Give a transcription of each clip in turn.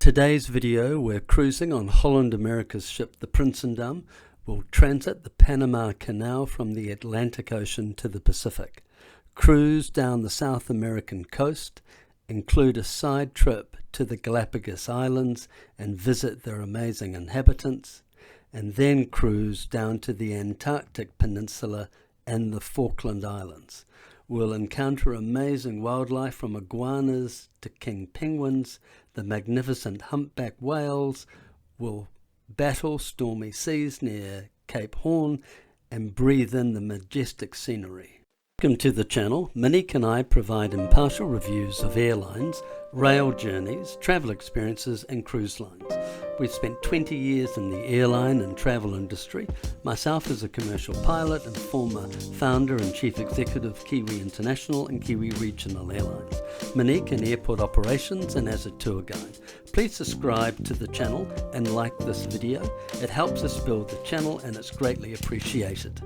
Today's video, we're cruising on Holland America's ship the Prinsendam. We'll transit the Panama Canal from the Atlantic Ocean to the Pacific, cruise down the South American coast, include a side trip to the Galapagos Islands and visit their amazing inhabitants, and then cruise down to the Antarctic Peninsula and the Falkland Islands. We'll encounter amazing wildlife from iguanas to king penguins, the magnificent humpback whales. We'll battle stormy seas near Cape Horn and breathe in the majestic scenery. Welcome to the channel. Monique and I provide impartial reviews of airlines, rail journeys, travel experiences and cruise lines. We've spent 20 years in the airline and travel industry, myself as a commercial pilot and former founder and chief executive of Kiwi International and Kiwi Regional Airlines, Monique in airport operations and as a tour guide. Please subscribe to the channel and like this video. It helps us build the channel and it's greatly appreciated.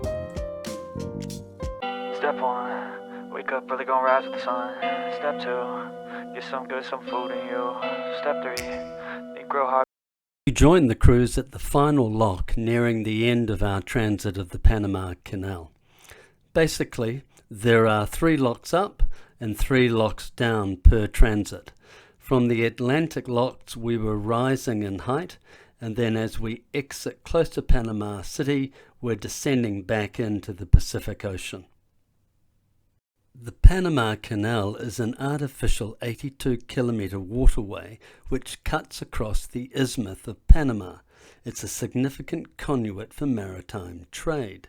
Step 1, wake up early, gonna rise with the sun. Step 2, get some food in you. Step 3, grow hard. We joined the cruise at the final lock nearing the end of our transit of the Panama Canal. Basically, there are 3 locks up and 3 locks down per transit. From the Atlantic locks we were rising in height, and then as we exit close to Panama City, we're descending back into the Pacific Ocean. The Panama Canal is an artificial 82-kilometre waterway which cuts across the Isthmus of Panama. It's a significant conduit for maritime trade.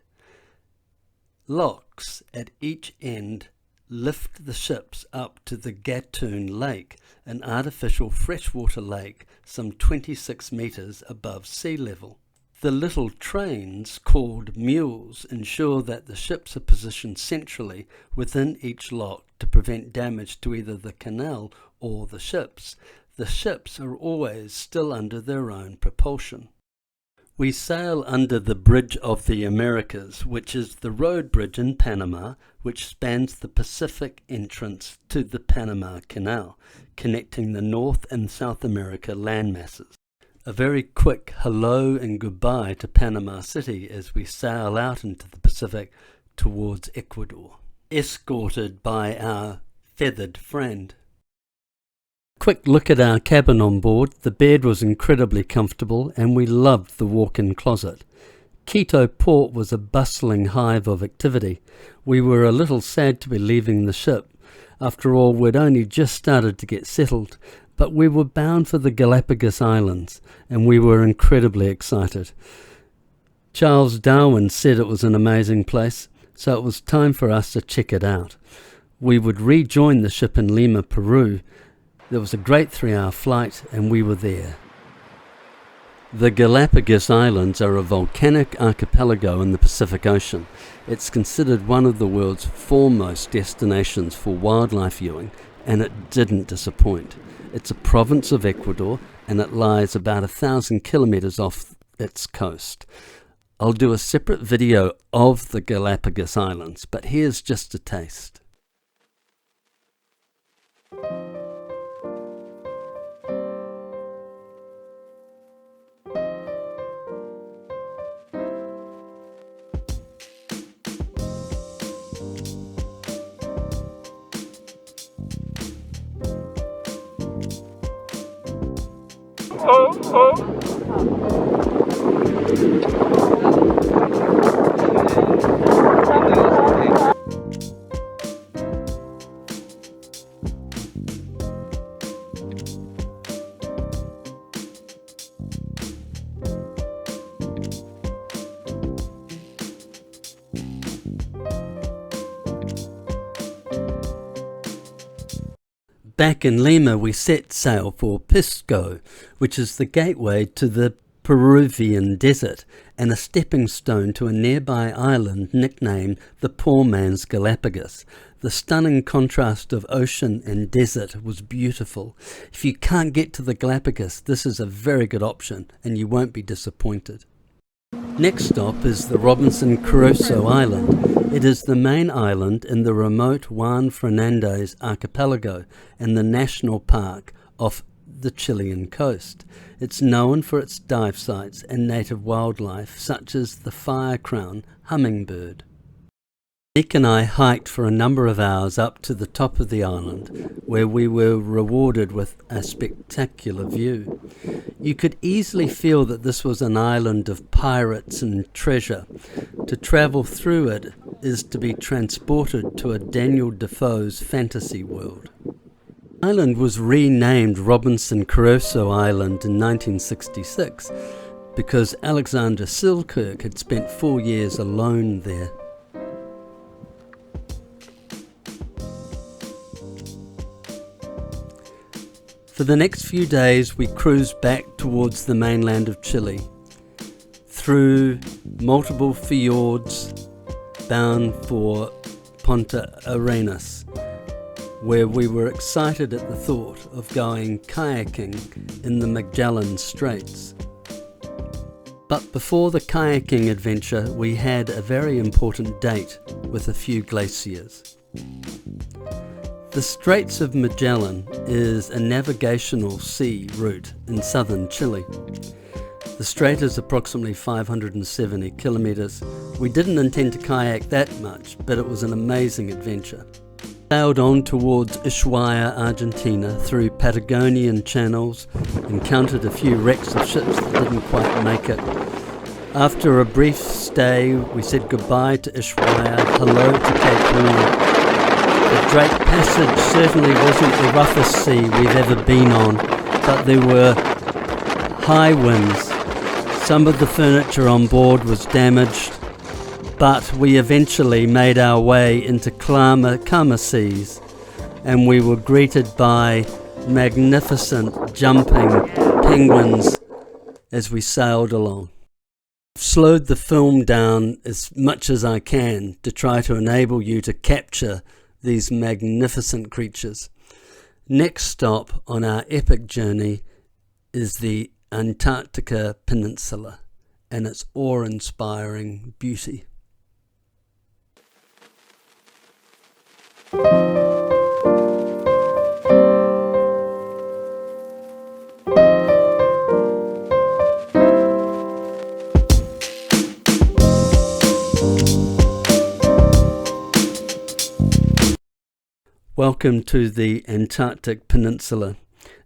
Locks at each end lift the ships up to the Gatun Lake, an artificial freshwater lake some 26 metres above sea level. The little trains, called mules, ensure that the ships are positioned centrally within each lock to prevent damage to either the canal or the ships. The ships are always still under their own propulsion. We sail under the Bridge of the Americas, which is the road bridge in Panama, which spans the Pacific entrance to the Panama Canal, connecting the North and South America landmasses. A very quick hello and goodbye to Panama City as we sail out into the Pacific towards Ecuador, escorted by our feathered friend. Quick look at our cabin on board. The bed was incredibly comfortable and we loved the walk-in closet. Quito Port was a bustling hive of activity. We were a little sad to be leaving the ship. After all, we'd only just started to get settled, but we were bound for the Galapagos Islands, and we were incredibly excited. Charles Darwin said it was an amazing place, so it was time for us to check it out. We would rejoin the ship in Lima, Peru. There was a great 3-hour flight, and we were there. The Galapagos Islands are a volcanic archipelago in the Pacific Ocean. It's considered one of the world's foremost destinations for wildlife viewing, and it didn't disappoint. It's a province of Ecuador and it lies about 1,000 kilometres off its coast. I'll do a separate video of the Galapagos Islands, but here's just a taste. Back in Lima, we set sail for Pisco, which is the gateway to the Peruvian desert and a stepping stone to a nearby island nicknamed the Poor Man's Galapagos. The stunning contrast of ocean and desert was beautiful. If you can't get to the Galapagos, this is a very good option and you won't be disappointed. Next stop is the Robinson Crusoe Island. It is the main island in the remote Juan Fernandez archipelago and the national park of the Chilean coast. It's known for its dive sites and native wildlife such as the fire-crown hummingbird. Monique and I hiked for a number of hours up to the top of the island, where we were rewarded with a spectacular view. You could easily feel that this was an island of pirates and treasure. To travel through it is to be transported to a Daniel Defoe's fantasy world. The island was renamed Robinson Crusoe Island in 1966 because Alexander Selkirk had spent 4 years alone there. For the next few days we cruised back towards the mainland of Chile, through multiple fjords bound for Punta Arenas, where we were excited at the thought of going kayaking in the Magellan Straits. But before the kayaking adventure we had a very important date with a few glaciers. The Straits of Magellan is a navigational sea route in southern Chile. The strait is approximately 570 kilometres. We didn't intend to kayak that much, but it was an amazing adventure. Sailed on towards Ushuaia, Argentina, through Patagonian channels, encountered a few wrecks of ships that didn't quite make it. After a brief stay, we said goodbye to Ushuaia, hello to Cape Horn. The Drake Passage certainly wasn't the roughest sea we've ever been on, but there were high winds. Some of the furniture on board was damaged, but we eventually made our way into calmer seas, and we were greeted by magnificent jumping penguins as we sailed along. I've slowed the film down as much as I can to try to enable you to capture these magnificent creatures. Next stop on our epic journey is the Antarctica Peninsula and its awe-inspiring beauty. Welcome to the Antarctic Peninsula.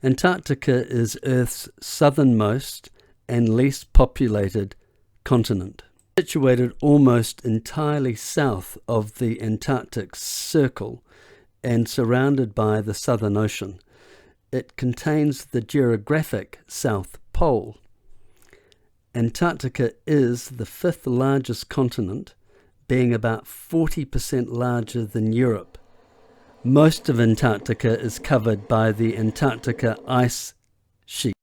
Antarctica is Earth's southernmost and least populated continent. Situated almost entirely south of the Antarctic Circle and surrounded by the Southern Ocean, it contains the geographic South Pole. Antarctica is the fifth largest continent, being about 40% larger than Europe. Most of Antarctica is covered by the Antarctica ice sheet.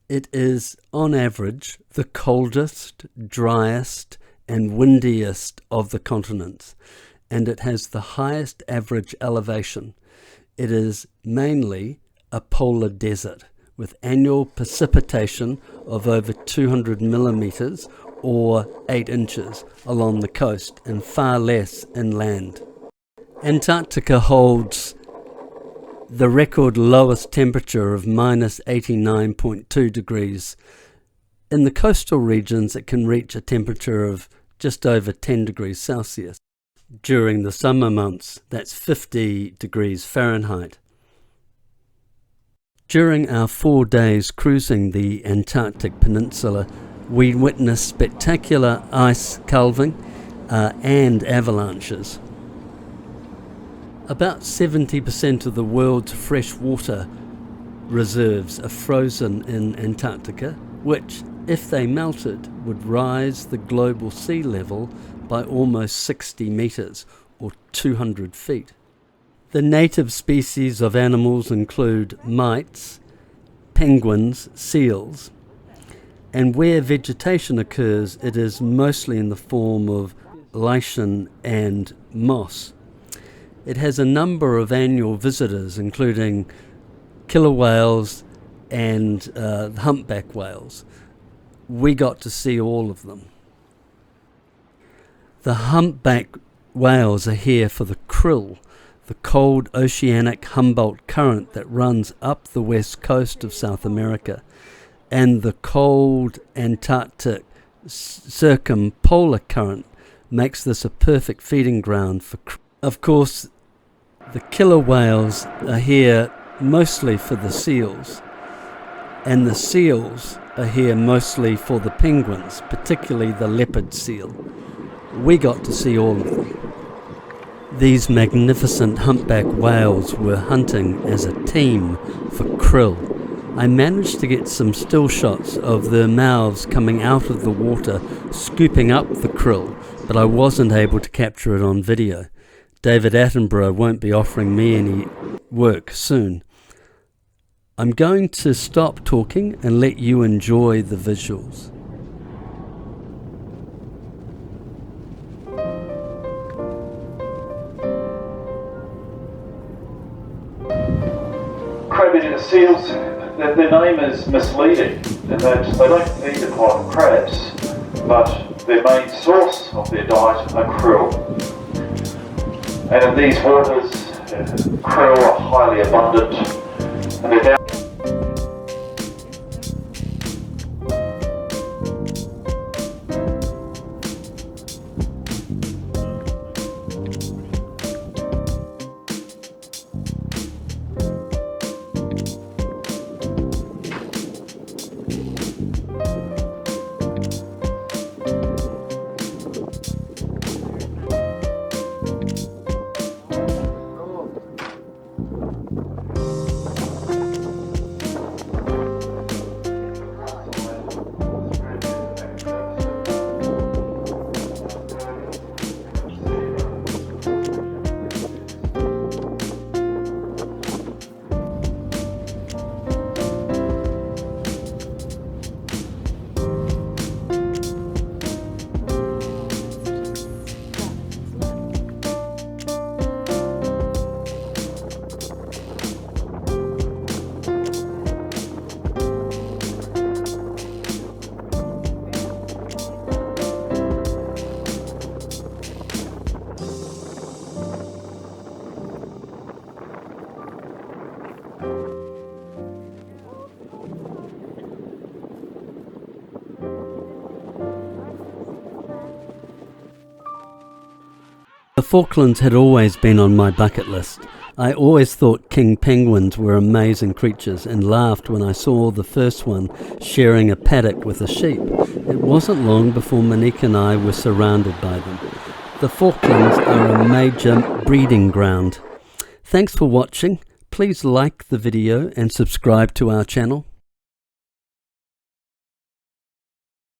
It is, on average, the coldest, driest, and windiest of the continents, and it has the highest average elevation. It is mainly a polar desert, with annual precipitation of over 200 millimeters or 8 inches along the coast and far less inland. Antarctica holds the record lowest temperature of minus 89.2 degrees. In the coastal regions it can reach a temperature of just over 10 degrees Celsius. During the summer months, that's 50 degrees Fahrenheit. During our 4 days cruising the Antarctic Peninsula, we witnessed spectacular ice calving and avalanches. About 70% of the world's freshwater reserves are frozen in Antarctica, which, if they melted, would rise the global sea level by almost 60 meters, or 200 feet. The native species of animals include mites, penguins, seals, and where vegetation occurs, it is mostly in the form of lichen and moss. It has a number of annual visitors, including killer whales and humpback whales. We got to see all of them. The humpback whales are here for the krill, the cold oceanic Humboldt current that runs up the west coast of South America, and the cold Antarctic circumpolar current makes this a perfect feeding ground for Of course, the killer whales are here mostly for the seals, and the seals are here mostly for the penguins, particularly the leopard seal. We got to see all of them. These magnificent humpback whales were hunting as a team for krill. I managed to get some still shots of their mouths coming out of the water, scooping up the krill, but I wasn't able to capture it on video. David Attenborough won't be offering me any work soon. I'm going to stop talking and let you enjoy the visuals. Crab-eating seals, their name is misleading in that they don't feed upon crabs, but their main source of their diet are krill. And in these waters, krill are highly abundant, and they're down. The Falklands had always been on my bucket list. I always thought king penguins were amazing creatures and laughed when I saw the first one sharing a paddock with a sheep. It wasn't long before Monique and I were surrounded by them. The Falklands are a major breeding ground. Thanks for watching. Please like the video and subscribe to our channel.